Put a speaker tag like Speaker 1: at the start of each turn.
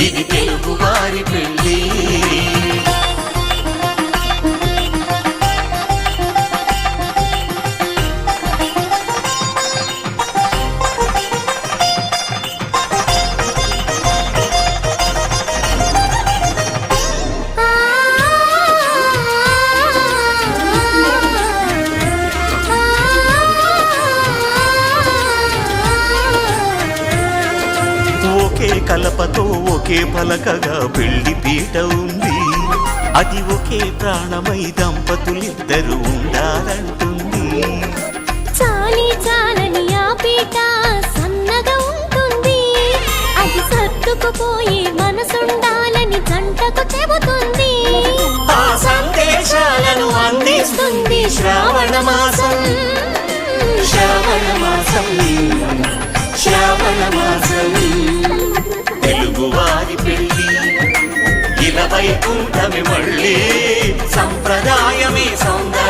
Speaker 1: ఇది తెలుగు వారి పెళ్ళి. ఒకే కలపతో ఒకే పలకగా పెళ్లి పీట ఉంది. అది ఒకే ప్రాణమై దంపతులిద్దరూ ఉండాలంటుంది.
Speaker 2: చాలి చాలని ఆ పీట సన్నగా ఉంటుంది. అది సర్దుకుపోయే మనసుండాలని జంటకు చెబుతుంది.
Speaker 1: ఆ సందేశాలను అందిస్తుంది శ్రావణ మాసం. శ్రావణ మాసం, శ్రావణ మాసం. తెలుగు వారి పెళ్ళి ఇలా వైకుంఠమే మళ్ళీ. సంప్రదాయమే సౌందర్యం.